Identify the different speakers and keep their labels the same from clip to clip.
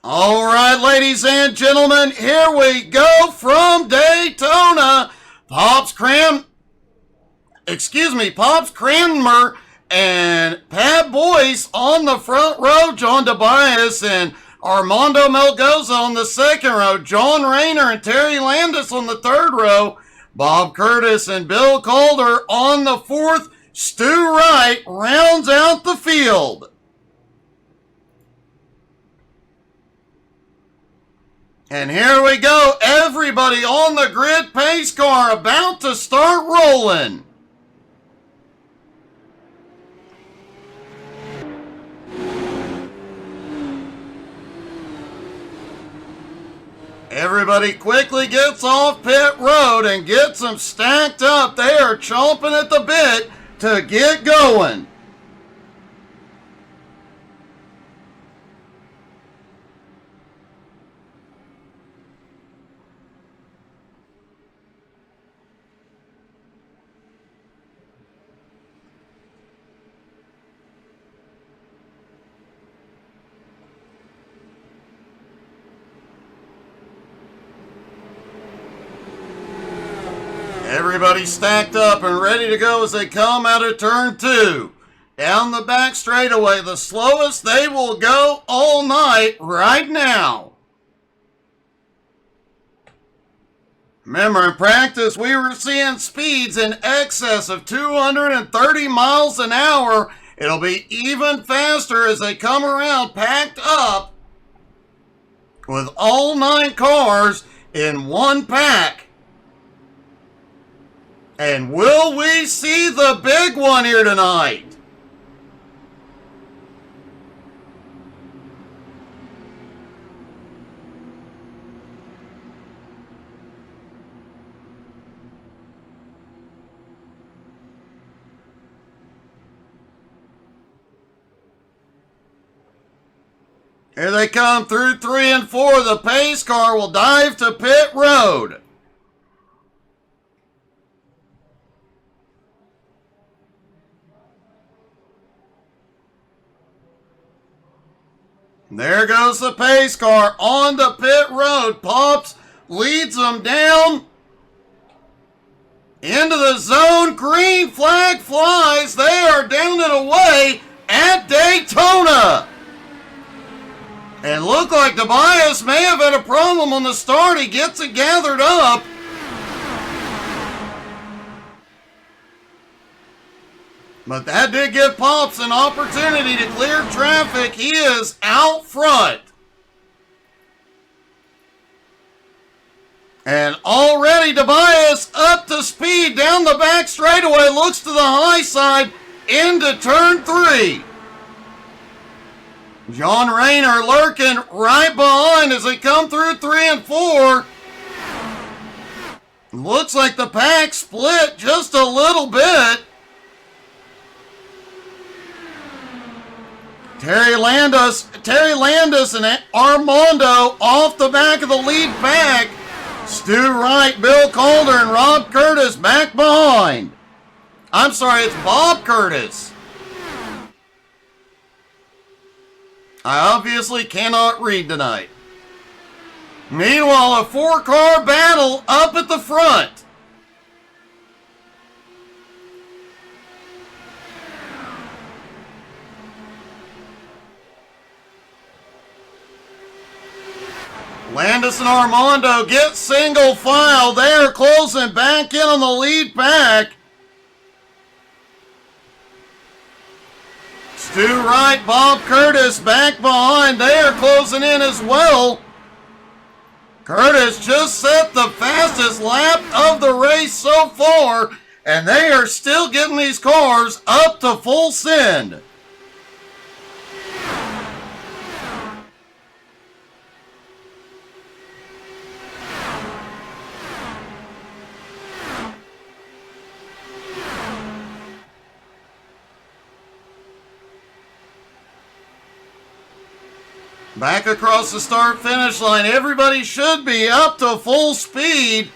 Speaker 1: All right, ladies and gentlemen, here we go from Daytona. Pops Cranmer and Pat Boyce on the front row. John Tobias and Armando Melgoza on the second row. John Rayner and Terry Landis on the third row. Bob Curtis and Bill Calder on the fourth. Stu Wright rounds out the field. And here we go. Everybody on the grid pace car about to start rolling. Everybody quickly gets off pit road and gets them stacked up. They are chomping at the bit to get going. Everybody stacked up and ready to go as they come out of turn two. Down the back straightaway, the slowest they will go all night right now. Remember, in practice, we were seeing speeds in excess of 230 miles an hour. It'll be even faster as they come around packed up with all 9 cars in one pack. And will we see the big one here tonight? Here they come through 3 and 4. The pace car will dive to pit road. There goes the pace car on the pit road. Pops leads them down into the zone. Green flag flies. They are down and away at Daytona. And look like Tobias may have had a problem on the start. He gets it gathered up. But that did give Pops an opportunity to clear traffic. He is out front. And already Tobias up to speed down the back straightaway. Looks to the high side into turn 3. John Rayner lurking right behind as they come through 3 and 4. Looks like the pack split just a little bit. Terry Landis and Armando off the back of the lead pack. Stu Wright, Bill Calder, and Rob Curtis back behind. I'm sorry, it's Bob Curtis. I obviously cannot read tonight. Meanwhile, a 4-car battle up at the front. Landis and Armando get single file. They are closing back in on the lead pack. Stu Wright, Bob Curtis back behind. They are closing in as well. Curtis just set the fastest lap of the race so far, and they are still getting these cars up to full send. Back across the start-finish line. Everybody should be up to full speed.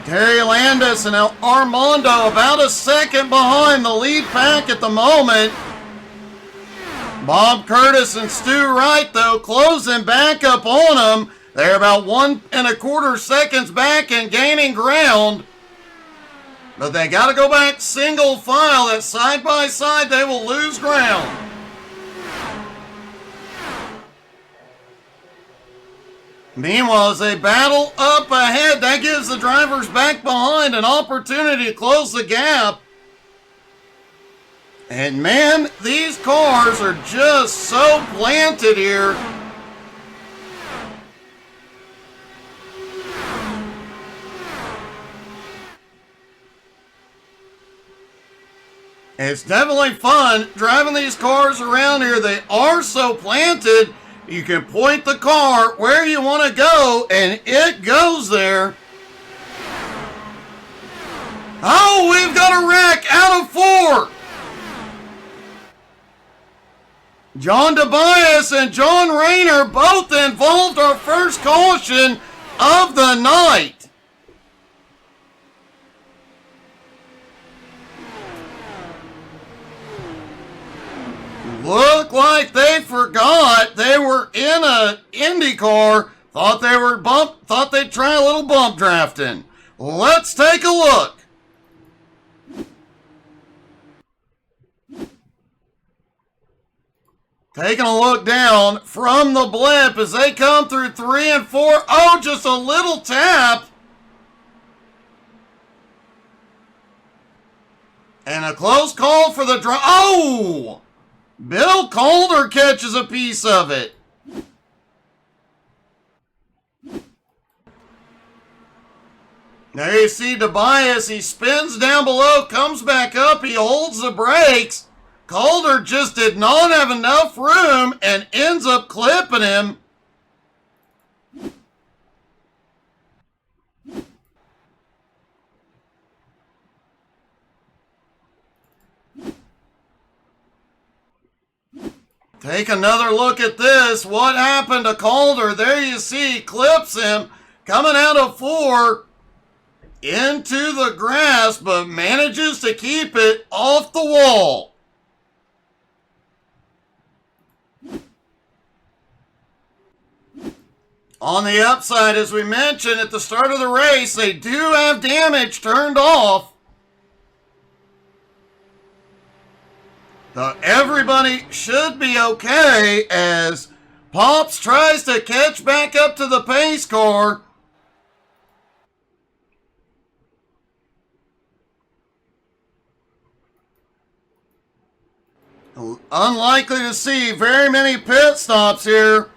Speaker 1: Terry Landis and Armando about a second behind the lead pack at the moment. Bob Curtis and Stu Wright, though, closing back up on them. They're about 1.25 seconds back and gaining ground. But they got to go back single file. That side by side, they will lose ground. Meanwhile, as they battle up ahead, that gives the drivers back behind an opportunity to close the gap. And man, these cars are just so planted here. It's definitely fun driving these cars around here. They are so planted. You can point the car where you want to go, and it goes there. Oh, we've got a wreck out of 4. John Tobias and John Rayner both involved our first caution of the night. Look like they forgot they were in a Indy car. Thought they'd try a little bump drafting. Let's take a look. Taking a look down from the blip as they come through 3 and 4. Oh, just a little tap. And a close call for the drive. Oh! Bill Calder catches a piece of it. There you see Tobias. He spins down below, comes back up. He holds the brakes. Calder just did not have enough room and ends up clipping him. Take another look at this. What happened to Calder? There you see, clips him coming out of 4 into the grass, but manages to keep it off the wall. On the upside, as we mentioned at the start of the race, they do have damage turned off. So everybody should be okay as Pops tries to catch back up to the pace car. Unlikely to see very many pit stops here.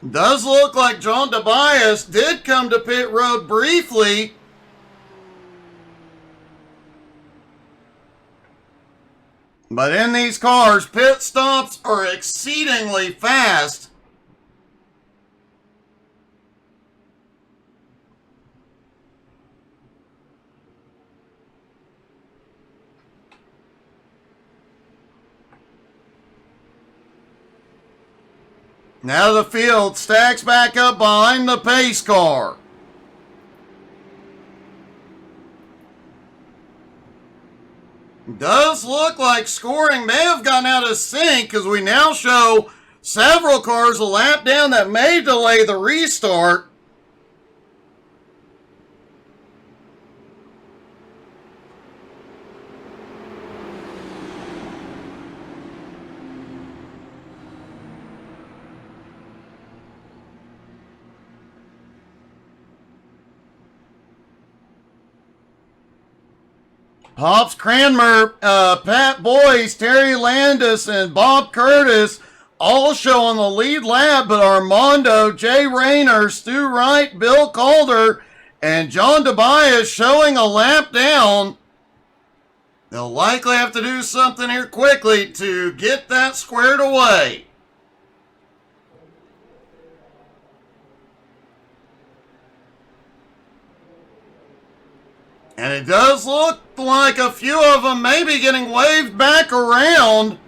Speaker 1: Does look like John Tobias did come to pit road briefly. But in these cars, pit stops are exceedingly fast. Now the field stacks back up behind the pace car. Does look like scoring may have gotten out of sync because we now show several cars a lap down that may delay the restart. Pops Cranmer, Pat Boyce, Terry Landis, and Bob Curtis all show on the lead lap, but Armando, Jay Rayner, Stu Wright, Bill Calder, and John Tobias showing a lap down. They'll likely have to do something here quickly to get that squared away. And it does look like a few of them may be getting waved back around.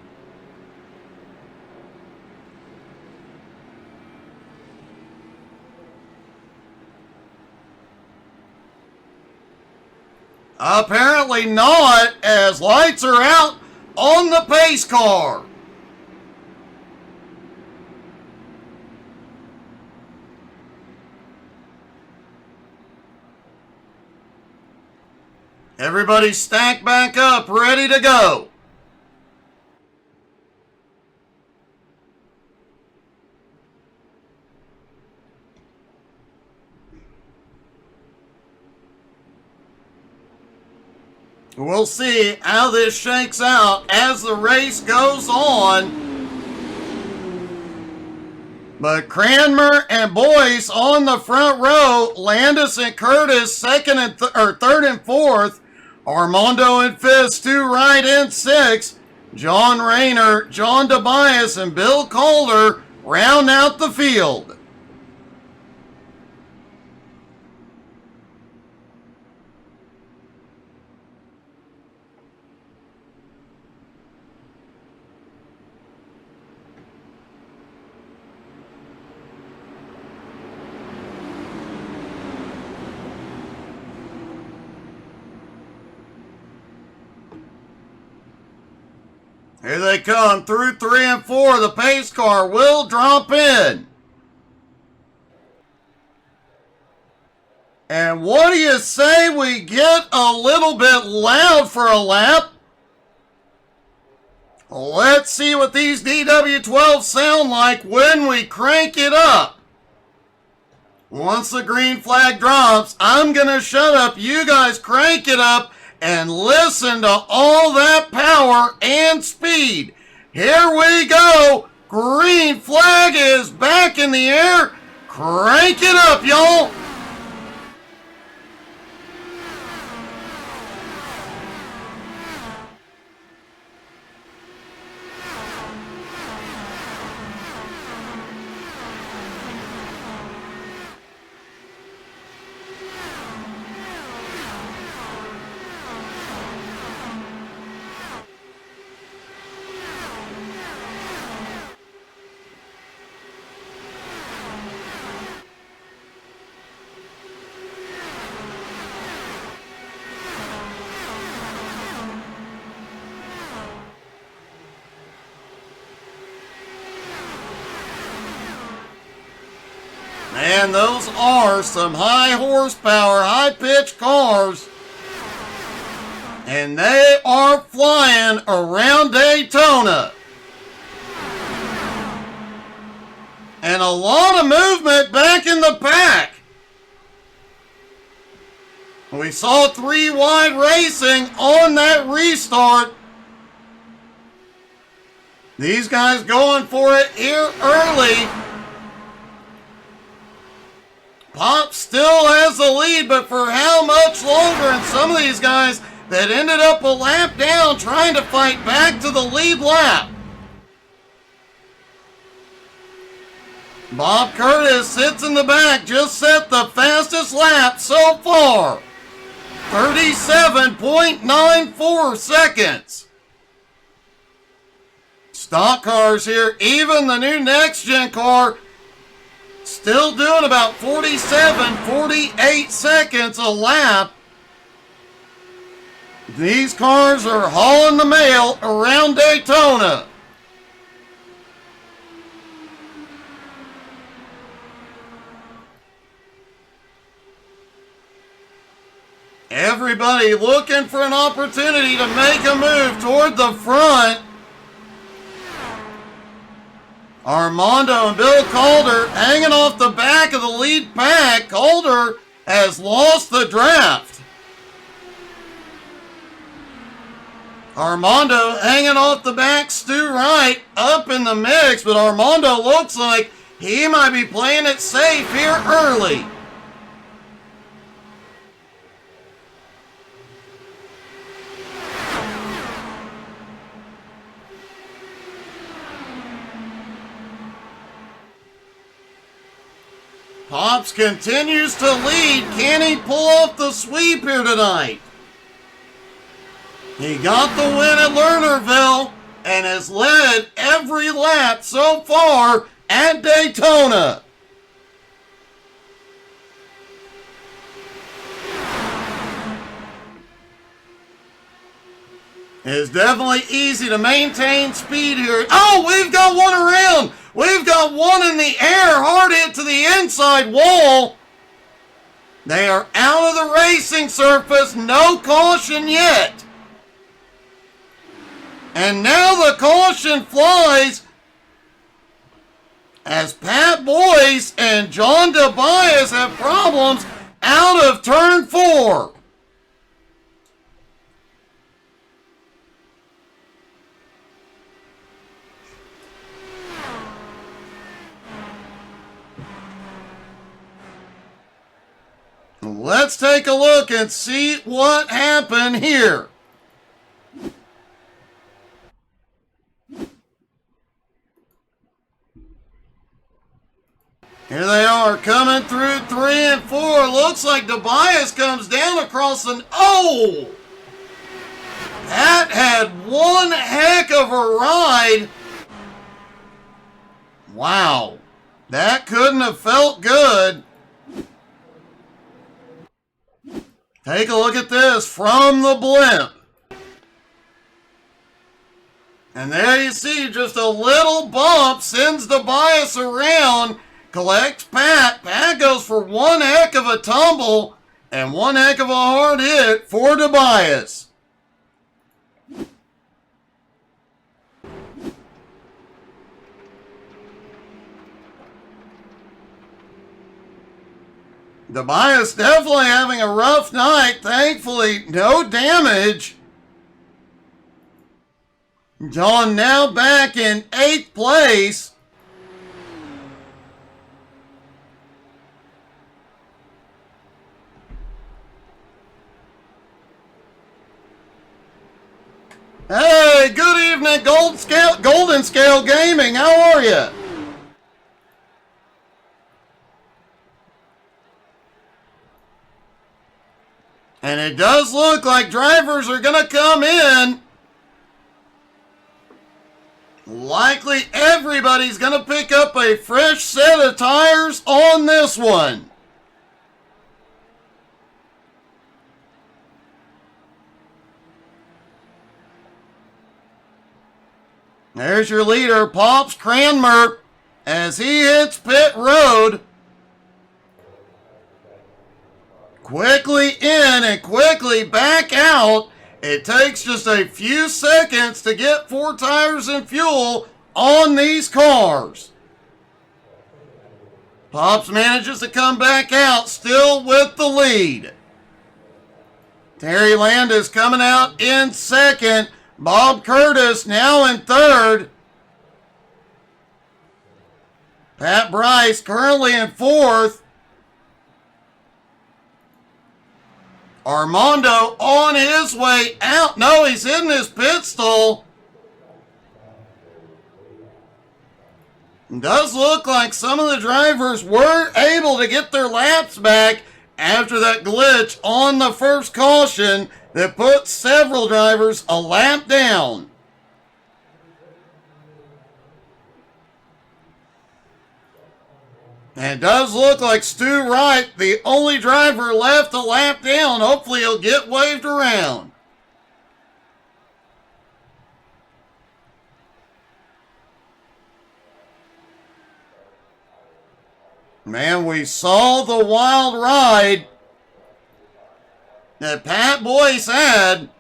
Speaker 1: Apparently not, as lights are out on the pace car. Everybody stacked back up, ready to go. We'll see how this shakes out as the race goes on. But Cranmer and Boyce on the front row, Landis and Curtis second and third and fourth, Armando and Fist two right and six, John Rayner, John Tobias, and Bill Calder round out the field. Here they come through 3 and 4. The pace car will drop in. And what do you say we get a little bit loud for a lap? Let's see what these Dw12s sound like when we crank it up. Once the green flag drops, I'm going to shut up. You guys crank it up and listen to all that power and speed. Here we go. Green flag is back in the air. Crank it up, y'all. Man, those are some high horsepower, high pitch cars. And they are flying around Daytona. And a lot of movement back in the pack. We saw 3 wide racing on that restart. These guys going for it here early. Pop still has the lead, but for how much longer? And some of these guys that ended up a lap down trying to fight back to the lead lap. Bob Curtis sits in the back, just set the fastest lap so far. 37.94 seconds. Stock cars here, even the new next-gen car, still doing about 47, 48 seconds a lap. These cars are hauling the mail around Daytona. Everybody looking for an opportunity to make a move toward the front. Armando and Bill Calder hanging off the back of the lead pack. Calder has lost the draft. Armando hanging off the back. Stu Wright up in the mix, but Armando looks like he might be playing it safe here early. Pops continues to lead. Can he pull off the sweep here tonight? He got the win at Lernerville and has led every lap so far at Daytona. It's definitely easy to maintain speed here. Oh, we've got one around. We've got one in the air, hard hit to the inside wall. They are out of the racing surface. No caution yet. And now the caution flies as Pat Boyce and John Tobias have problems out of turn 4. Let's take a look and see what happened here. Here they are coming through 3 and 4. Looks like Tobias comes down across an... Oh! That had one heck of a ride. Wow. That couldn't have felt good. Take a look at this from the blimp. And there you see just a little bump sends Tobias around, collects Pat. Pat goes for one heck of a tumble and one heck of a hard hit for Tobias. Tobias definitely having a rough night. Thankfully, no damage. John now back in 8th place. Hey, good evening, Golden Scale Gaming. How are you? And it does look like drivers are going to come in. Likely everybody's going to pick up a fresh set of tires on this one. There's your leader, Pops Cranmer, as he hits pit road. Quickly in and quickly back out. It takes just a few seconds to get 4 tires and fuel on these cars. Pops manages to come back out, still with the lead. Terry Landis coming out in 2nd. Bob Curtis now in 3rd. Pat Bryce currently in 4th. Armando on his way out. No, he's in his pit stall. It does look like some of the drivers were able to get their laps back after that glitch on the first caution that put several drivers a lap down. And it does look like Stu Wright, the only driver left a lap down. Hopefully he'll get waved around. Man, we saw the wild ride that Pat Boyce had.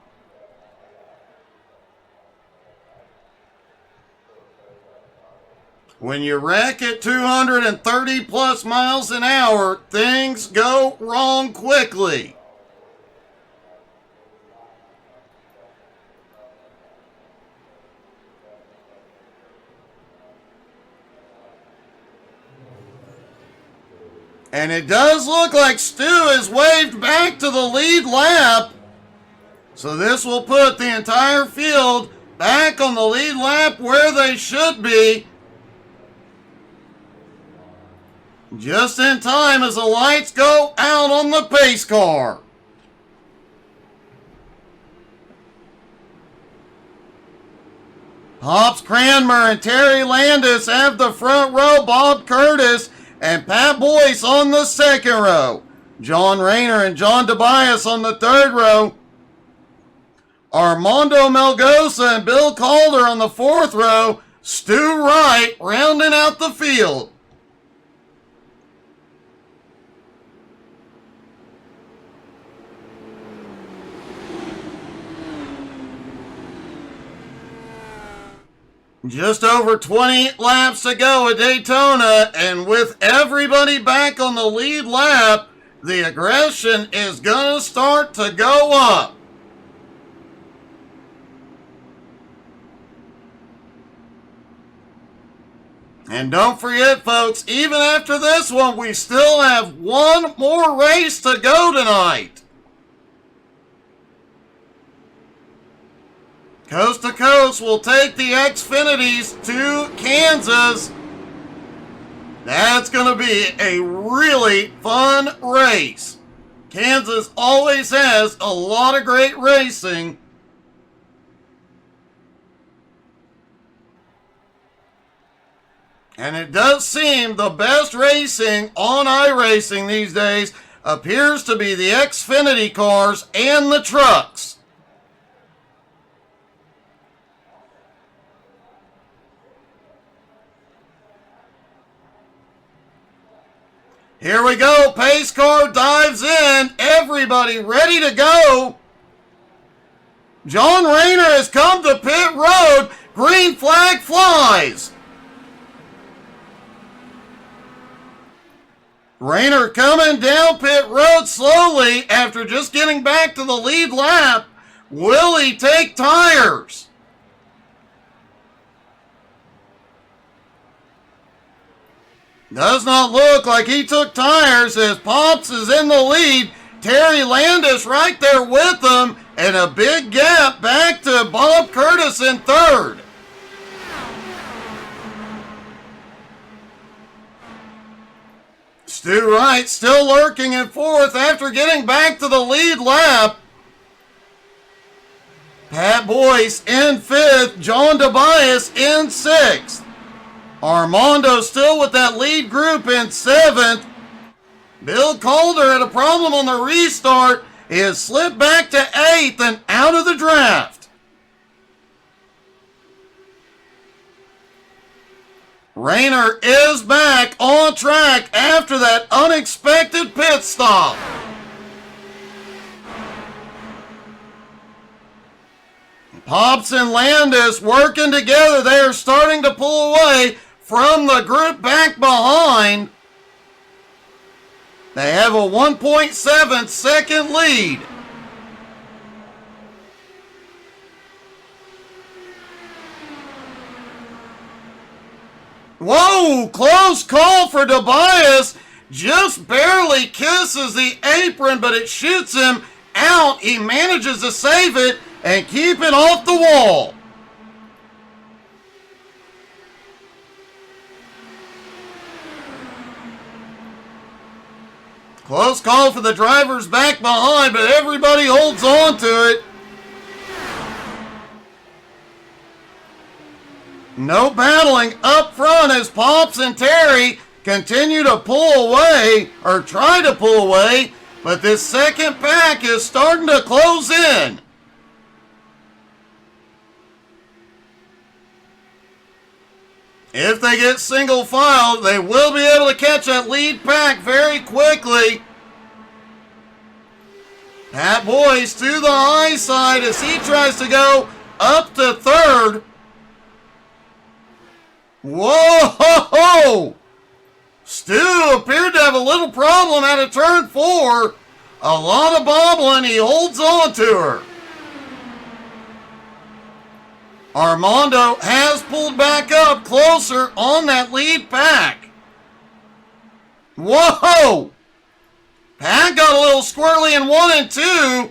Speaker 1: When you wreck at 230 plus miles an hour, things go wrong quickly. And it does look like Stu is waved back to the lead lap. So this will put the entire field back on the lead lap where they should be. Just in time as the lights go out on the pace car. Pops Cranmer and Terry Landis have the front row. Bob Curtis and Pat Boyce on the 2nd row. John Rayner and John Tobias on the 3rd row. Armando Melgoza and Bill Calder on the fourth row. Stu Wright rounding out the field. Just over 20 laps to go at Daytona, and with everybody back on the lead lap, the aggression is going to start to go up. And don't forget, folks, even after this one, we still have one more race to go tonight. Coast to Coast will take the Xfinities to Kansas. That's going to be a really fun race. Kansas always has a lot of great racing. And it does seem the best racing on iRacing these days appears to be the Xfinity cars and the trucks. Here we go. Pace car dives in. Everybody ready to go. John Rayner has come to pit road. Green flag flies. Rayner coming down pit road slowly after just getting back to the lead lap. Will he take tires? Does not look like he took tires as Pops is in the lead. Terry Landis right there with him, and a big gap back to Bob Curtis in third. Stu Wright still lurking in fourth after getting back to the lead lap. Pat Boyce in fifth, John Tobias in sixth. Armando still with that lead group in seventh. Bill Calder had a problem on the restart. He has slipped back to eighth and out of the draft. Rayner is back on track after that unexpected pit stop. Pops and Landis working together. They are starting to pull away from the group back behind. They have a 1.7 second lead. Whoa, close call for Tobias. Just barely kisses the apron, but it shoots him out. He manages to save it and keep it off the wall. Close call for the drivers back behind, but everybody holds on to it. No battling up front as Pops and Terry continue to pull away, or try to pull away, but this second pack is starting to close in. If they get single file, they will be able to catch that lead pack very quickly. Pat Boyce to the high side as he tries to go up to third. Whoa! Stu appeared to have a little problem out of turn 4. A lot of bobbling. He holds on to her. Armando has pulled back up closer on that lead pack. Whoa! Pat got a little squirrely in 1 and 2.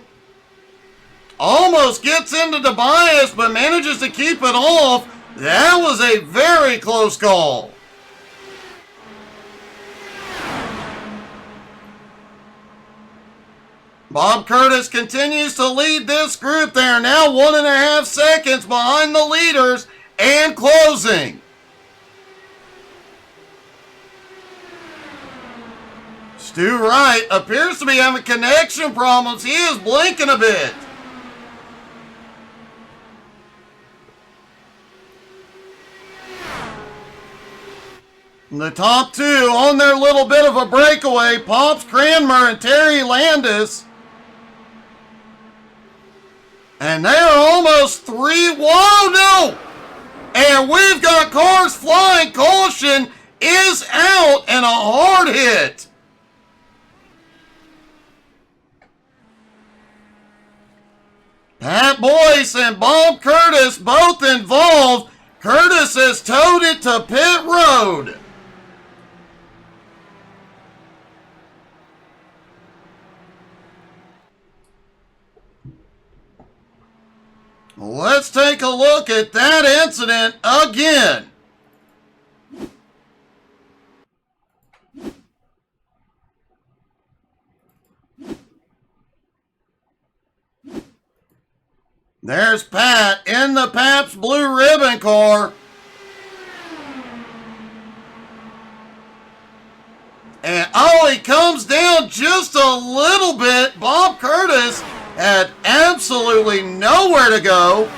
Speaker 1: Almost gets into Tobias, but manages to keep it off. That was a very close call. Bob Curtis continues to lead this group. They are now 1.5 seconds behind the leaders and closing. Stu Wright appears to be having connection problems. He is blinking a bit. The top two on their little bit of a breakaway, Pops Cranmer and Terry Landis. And they are almost three. Whoa, no! And we've got cars flying. Caution is out and a hard hit. Pat Boyce and Bob Curtis both involved. Curtis has towed it to pit road. Let's take a look at that incident again. There's Pat in the Pabst Blue Ribbon car. And oh, he comes down just a little bit. Bob Curtis had absolutely nowhere to go.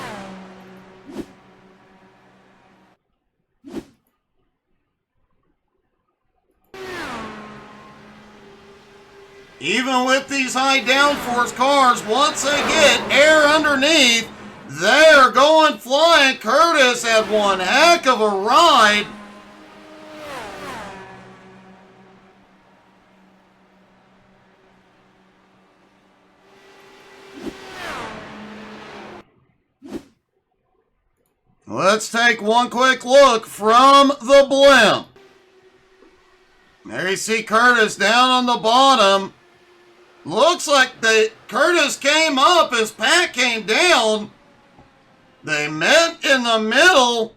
Speaker 1: Even with these high downforce cars, once they get air underneath, they are going flying. Curtis had one heck of a ride. Let's take one quick look from the blimp. There you see Curtis down on the bottom. Looks like Curtis came up as Pat came down. They met in the middle.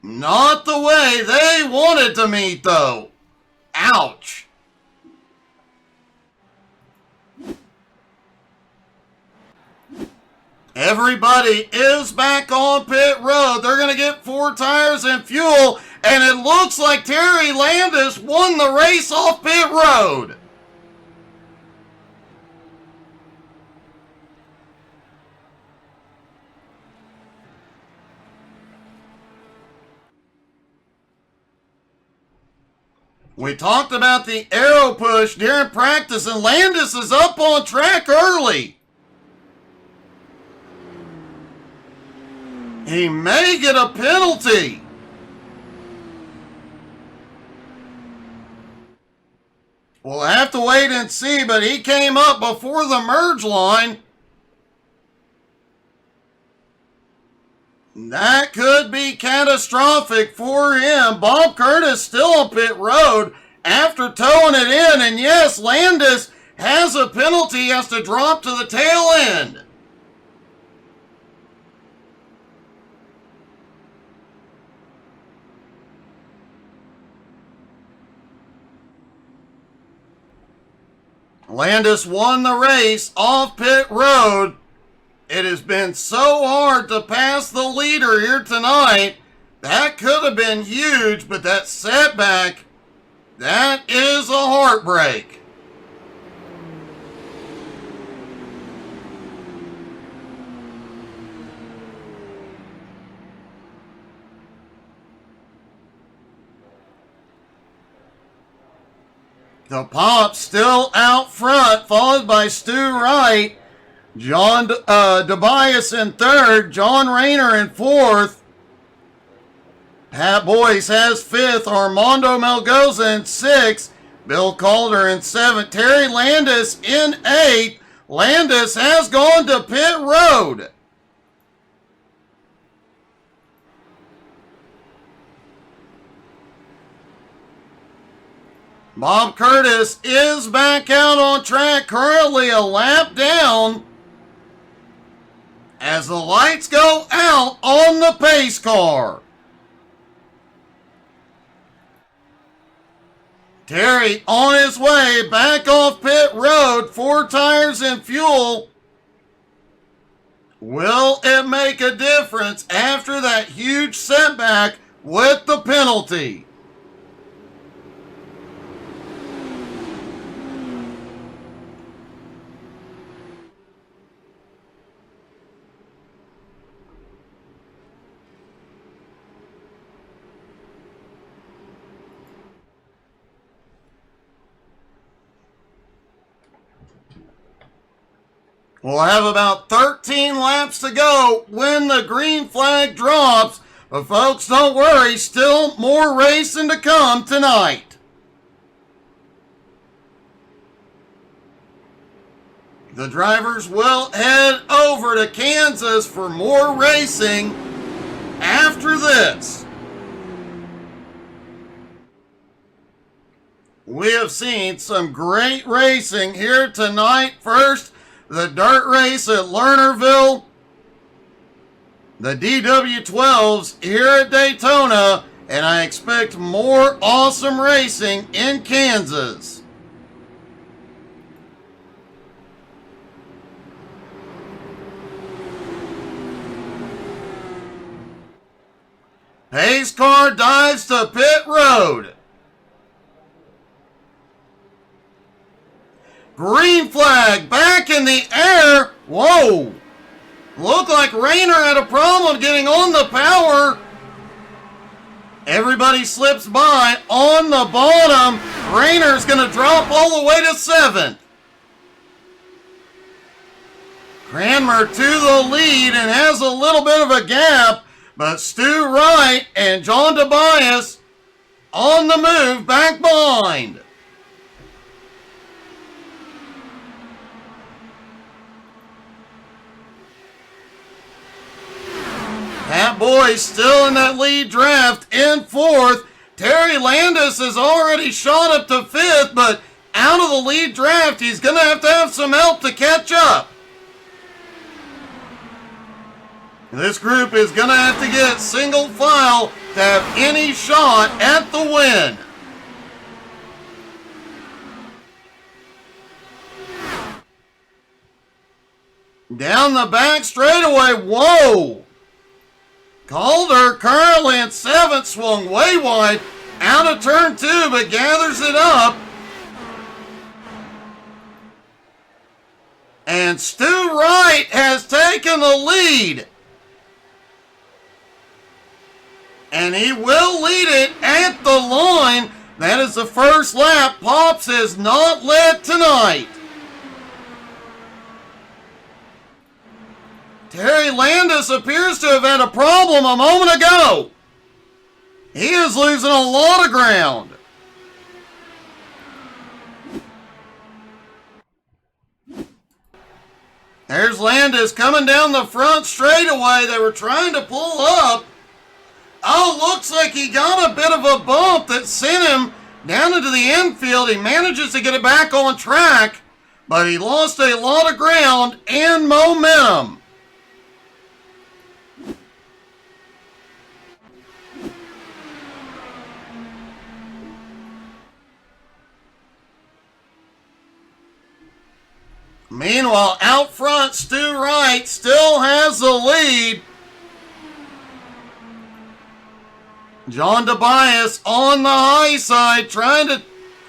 Speaker 1: Not the way they wanted to meet, though. Ouch. Everybody is back on pit road. They're going to get 4 tires and fuel. And it looks like Terry Landis won the race off pit road. We talked about the aero push during practice, and Landis is up on track early. He may get a penalty. We'll have to wait and see, but he came up before the merge line. That could be catastrophic for him. Bob Curtis still on pit road after towing it in. And yes, Landis has a penalty. He has to drop to the tail end. Landis won the race off pit road. It has been so hard to pass the leader here tonight. That could have been huge, but that setback, that is a heartbreak. The Pops still out front, followed by Stu Wright. John Tobias in third, John Rayner in fourth. Pat Boyce has fifth, Armando Melgoza in sixth, Bill Calder in seventh, Terry Landis in eighth. Landis has gone to pit road. Bob Curtis is back out on track, currently a lap down. As the lights go out on the pace car. Terry on his way back off pit road, 4 tires and fuel. Will it make a difference after that huge setback with the penalty? We'll have about 13 laps to go when the green flag drops. But folks, don't worry, still more racing to come tonight. The drivers will head over to Kansas for more racing after this. We have seen some great racing here tonight. First, the dirt race at Lernerville, the Dw12s here at Daytona, and I expect more awesome racing in Kansas. Pace car dives to pit road. Green flag back in the air. Whoa. Looked like Rayner had a problem getting on the power. Everybody slips by on the bottom. Rayner's going to drop all the way to 7th. Cranmer to the lead and has a little bit of a gap. But Stu Wright and John Tobias on the move back behind. Pat Boy still in that lead draft in 4th. Terry Landis has already shot up to 5th, but out of the lead draft, he's going to have some help to catch up. This group is going to have to get single file to have any shot at the win. Down the back straightaway, whoa! Calder currently in 7th, swung way wide, out of turn 2, but gathers it up. And Stu Wright has taken the lead. And he will lead it at the line. That is the first lap. Pops has not led tonight. Terry Landis appears to have had a problem a moment ago. He is losing a lot of ground. There's Landis coming down the front straightaway. They were trying to pull up. Oh, looks like he got a bit of a bump that sent him down into the infield. He manages to get it back on track, but he lost a lot of ground and momentum. Meanwhile, out front, Stu Wright still has the lead. John Tobias on the high side, trying to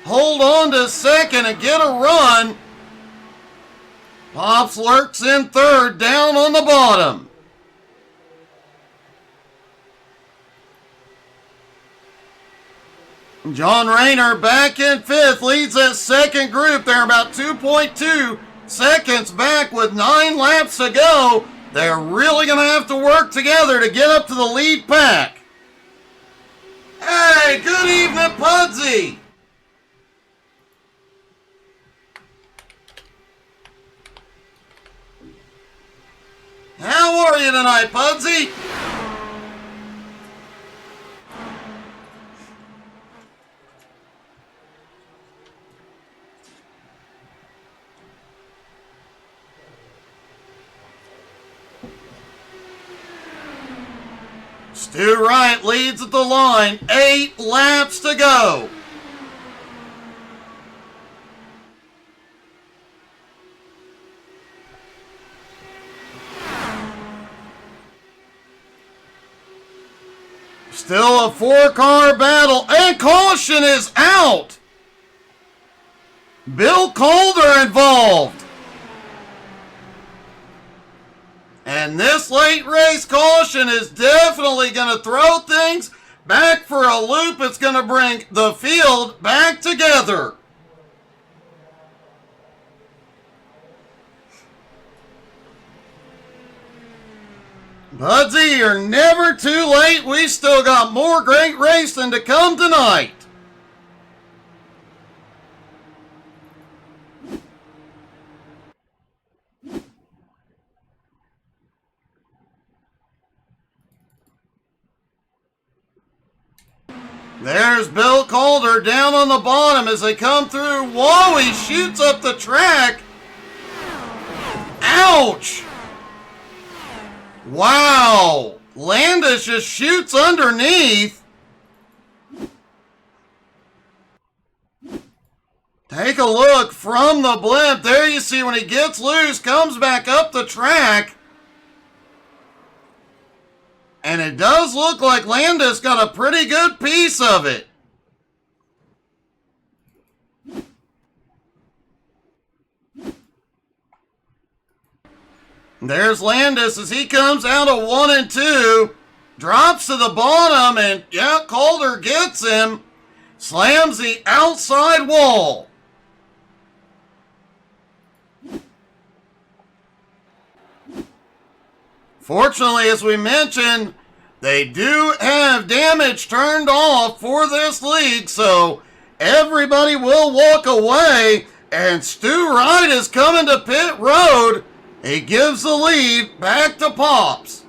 Speaker 1: hold on to 2nd and get a run. Pops lurks in 3rd, down on the bottom. John Rayner back in 5th, leads that 2nd group. They're about 2.2 seconds back with 9 laps to go. They're really going to have to work together to get up to the lead pack. Hey, good evening, Pudsey. How are you tonight, Pudsey? Stu Wright leads at the line. 8 laps to go. Still a 4-car battle, and caution is out. Bill Calder involved. And this late race caution is definitely going to throw things back for a loop. It's going to bring the field back together. Budsy, you're never too late. We still got more great racing to come tonight. There's Bill Calder down on the bottom as they come through. Whoa, he shoots up the track. Ouch! Wow! Landis just shoots underneath. Take a look from the blimp. There you see when he gets loose, comes back up the track. And it does look like Landis got a pretty good piece of it. There's Landis as he comes out of 1 and 2. Drops to the bottom and, yeah, Calder gets him. Slams the outside wall. Fortunately, as we mentioned, they do have damage turned off for this league, so everybody will walk away, and Stu Wright is coming to pit road. He gives the lead back to Pops.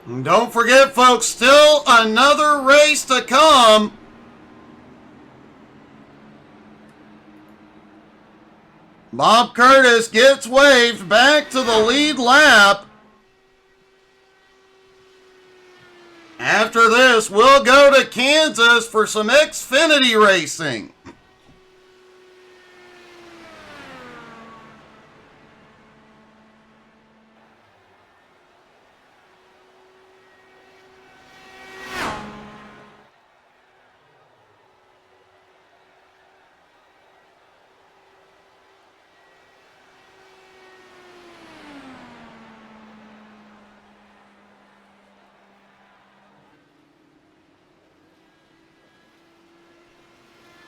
Speaker 1: And don't forget, folks, still another race to come. Bob Curtis gets waved back to the lead lap. After this, we'll go to Kansas for some Xfinity racing.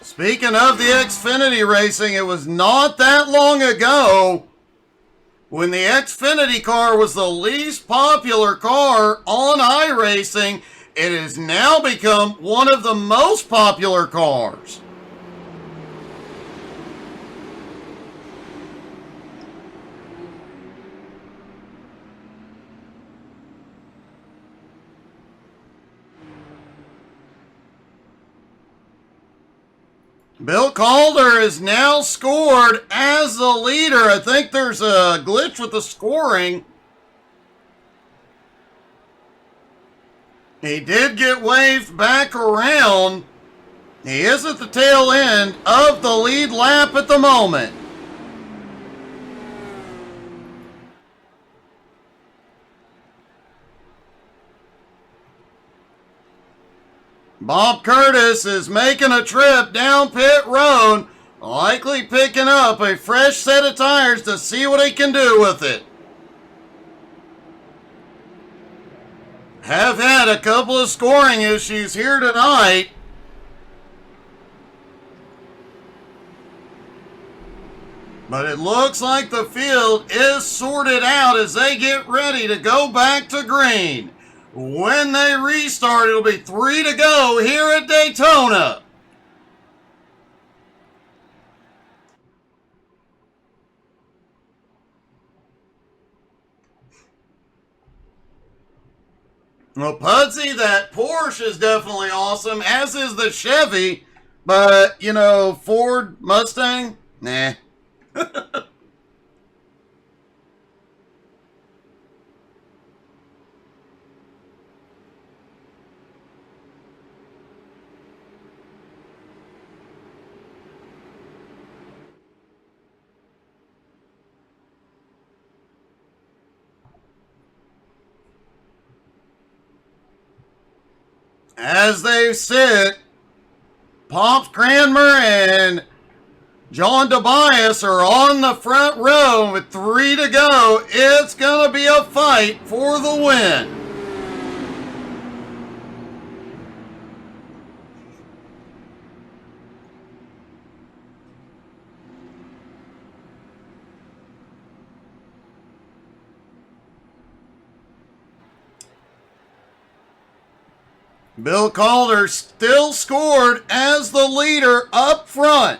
Speaker 1: Speaking of the Xfinity racing, it was not that long ago when the Xfinity car was the least popular car on iRacing. It has now become one of the most popular cars. Bill Calder is now scored as the leader. I think there's a glitch with the scoring. He did get waved back around. He is at the tail end of the lead lap at the moment. Bob Curtis is making a trip down pit road, likely picking up a fresh set of tires to see what he can do with it. Have had a couple of scoring issues here tonight. But it looks like the field is sorted out as they get ready to go back to green. When they restart, it'll be 3 to go here at Daytona. Well, Pudsey, that Porsche is definitely awesome, as is the Chevy. But, you know, Ford, Mustang, nah. As they sit, Pops Cranmer and John Tobias are on the front row with 3 to go. It's going to be a fight for the win. Bill Calder still scored as the leader up front.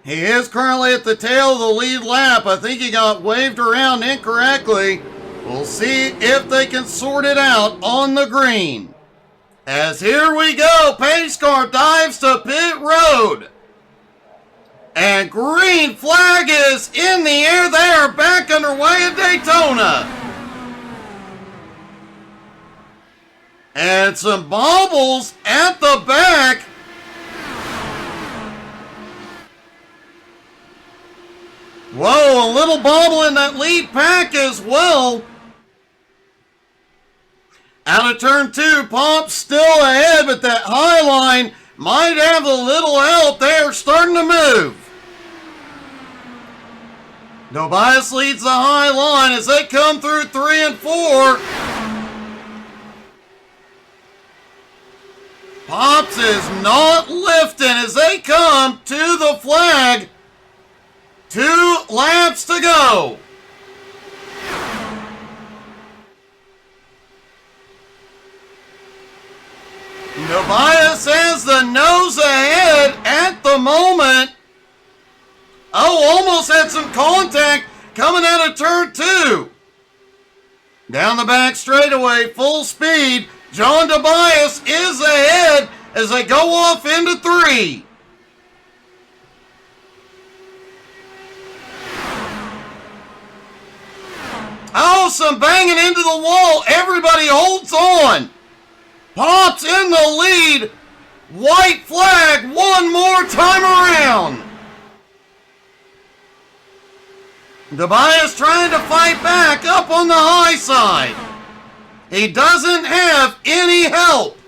Speaker 1: He is currently at the tail of the lead lap. I think he got waved around incorrectly. We'll see if they can sort it out on the green. As here we go, pace car dives to pit road. And green flag is in the air. They are back underway at Daytona. And some bobbles at the back. Whoa, a little bobble in that lead pack as well. Out of turn 2, Pop's still ahead, but that high line might have a little help. They are starting to move. Tobias leads the high line as they come through 3 and 4. Pops is not lifting as they come to the flag. 2 laps to go. Tobias has the nose ahead at the moment. Oh, almost had some contact coming out of turn 2. Down the back straightaway, full speed. John Tobias is ahead as they go off into 3. Oh, some banging into the wall. Everybody holds on. Pops in the lead. White flag one more time around. Tobias trying to fight back up on the high side. He doesn't have any help.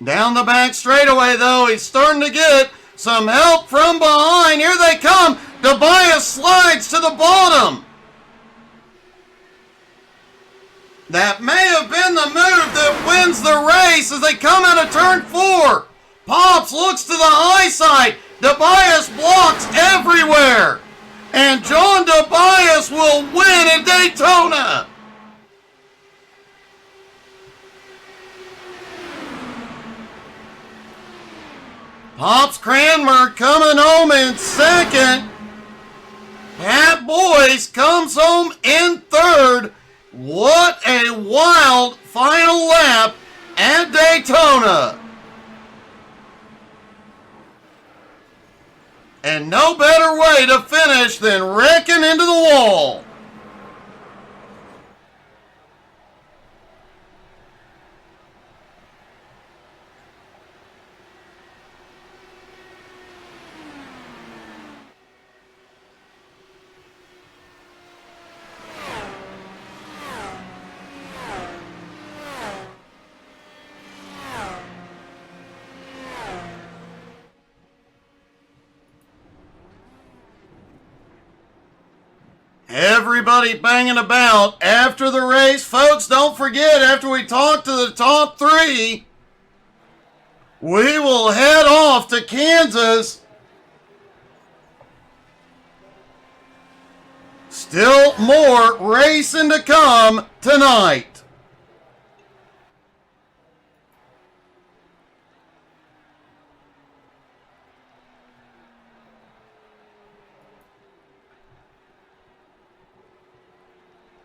Speaker 1: Down the back straightaway, though, he's starting to get some help from behind. Here they come. Tobias slides to the bottom. That may have been the move that wins the race as they come out of turn 4. Pops looks to the high side. Tobias blocks everywhere. And John Tobias will win at Daytona. Pops Cranmer coming home in second. Pat Boyce comes home in third. What a wild final lap at Daytona. And no better way to finish than wrecking into the wall. Everybody banging about after the race. Folks, don't forget, after we talk to the top 3, we will head off to Kansas. Still more racing to come tonight.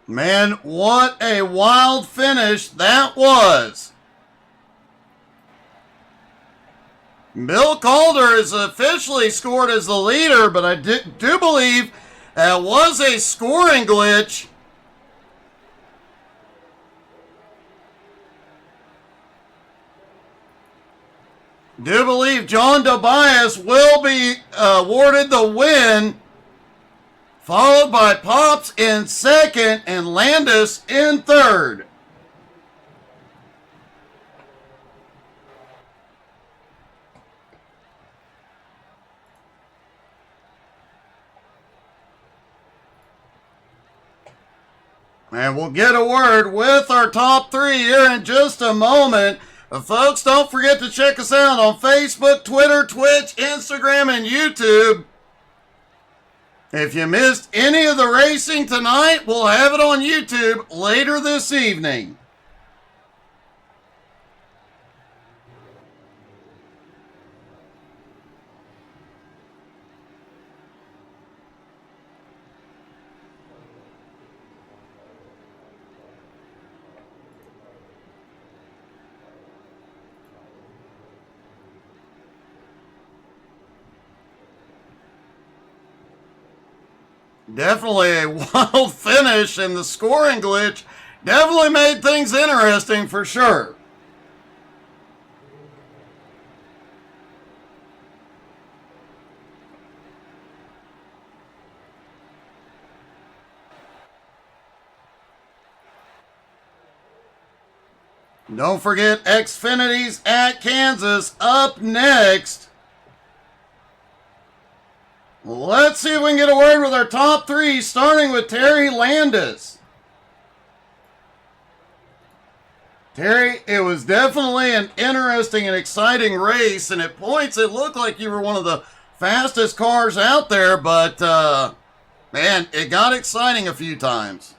Speaker 1: Man, what a wild finish that was. Bill Calder is officially scored as the leader, but I do believe that was a scoring glitch. Do believe John Tobias will be awarded the win, followed by Pops in second and Landis in third. And we'll get a word with our top 3 here in just a moment. Folks, don't forget to check us out on Facebook, Twitter, Twitch, Instagram, and YouTube. If you missed any of the racing tonight, we'll have it on YouTube later this evening. Definitely a wild finish, and the scoring glitch definitely made things interesting for sure. Don't forget Xfinity's at Kansas up next. Let's see if we can get away with our top three, starting with Terry Landis. Terry, it was definitely an interesting and exciting race, and at points it looked like you were one of the fastest cars out there, but man, it got exciting a few times.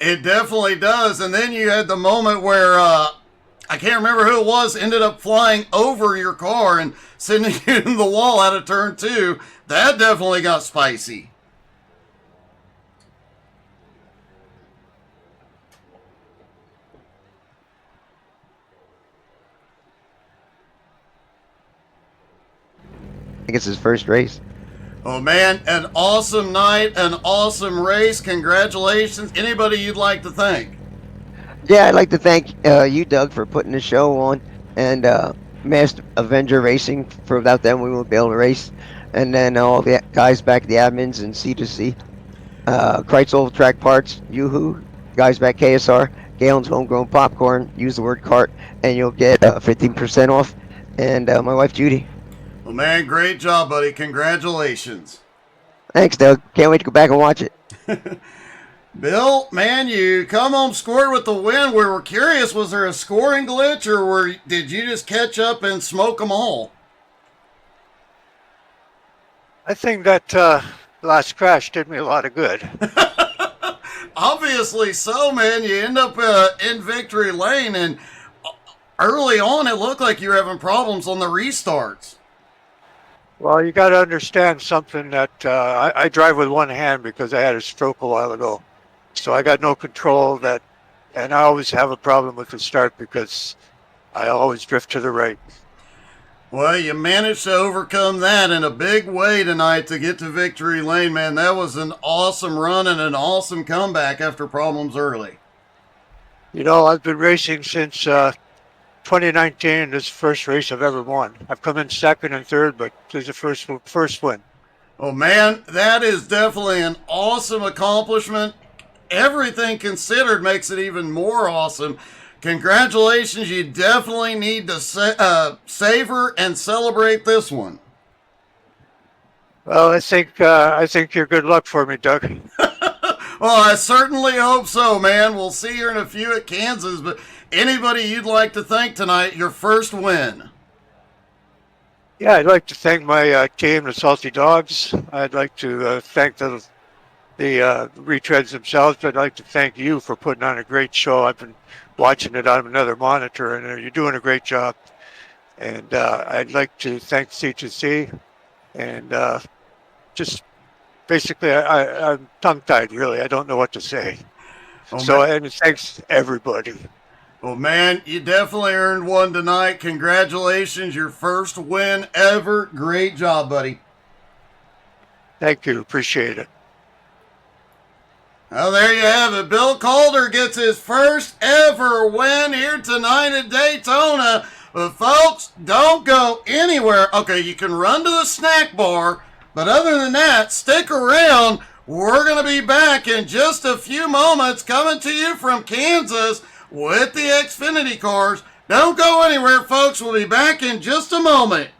Speaker 1: It definitely does. And then you had the moment where I can't remember who it was, ended up flying over your car and sending you in the wall out of turn two. That definitely got spicy.
Speaker 2: I think it's his first race.
Speaker 1: Oh man, an awesome night, an awesome race. Congratulations. Anybody you'd like to thank?
Speaker 2: Yeah, I'd like to thank you, Doug, for putting the show on, and Master Avenger Racing. For without them, we won't be able to race. And then all the guys back at the admins and C2C. Kreitzel Track Parts, Yoo-Hoo, guys back KSR, Galen's Homegrown Popcorn. Use the word cart, and you'll get 15% off. And my wife, Judy.
Speaker 1: Well, man, great job, buddy. Congratulations.
Speaker 2: Thanks, Doug. Can't wait to go back and watch it.
Speaker 1: Bill, man, you come home scored with the win. We were curious, was there a scoring glitch, or did you just catch up and smoke them all?
Speaker 3: I think that last crash did me a lot of good.
Speaker 1: Obviously so, man. You end up in victory lane, and early on it looked like you were having problems on the restarts.
Speaker 3: Well, you got to understand something that I drive with one hand because I had a stroke a while ago. So I got no control of that. And I always have a problem with the start because I always drift to the right.
Speaker 1: Well, you managed to overcome that in a big way tonight to get to victory lane, man. That was an awesome run and an awesome comeback after problems early.
Speaker 3: You know, I've been racing since 2019. This is the first race I've ever won. I've come in second and third, but this is the first win.
Speaker 1: Oh, man, that is definitely an awesome accomplishment. Everything considered makes it even more awesome. Congratulations. You definitely need to savor and celebrate this one.
Speaker 3: Well, I think you're good luck for me, Doug.
Speaker 1: Well, I certainly hope so, man. We'll see you in a few at Kansas, but anybody you'd like to thank tonight, your first win?
Speaker 3: Yeah, I'd like to thank my team, the Salty Dogs. I'd like to thank the Retreads themselves. I'd like to thank you for putting on a great show. I've been watching it on another monitor, and you're doing a great job. And I'd like to thank C2C, and just basically, I'm tongue-tied, really. I don't know what to say. Oh, and thanks, everybody.
Speaker 1: Well, man, you definitely earned one tonight. Congratulations, your first win ever. Great job, buddy.
Speaker 3: Thank you. Appreciate it.
Speaker 1: Well, there you have it. Bill Calder gets his first ever win here tonight at Daytona. But, folks, don't go anywhere. Okay, you can run to the snack bar, but other than that, stick around. We're going to be back in just a few moments coming to you from Kansas with the Xfinity cars. Don't go anywhere, folks. We'll be back in just a moment.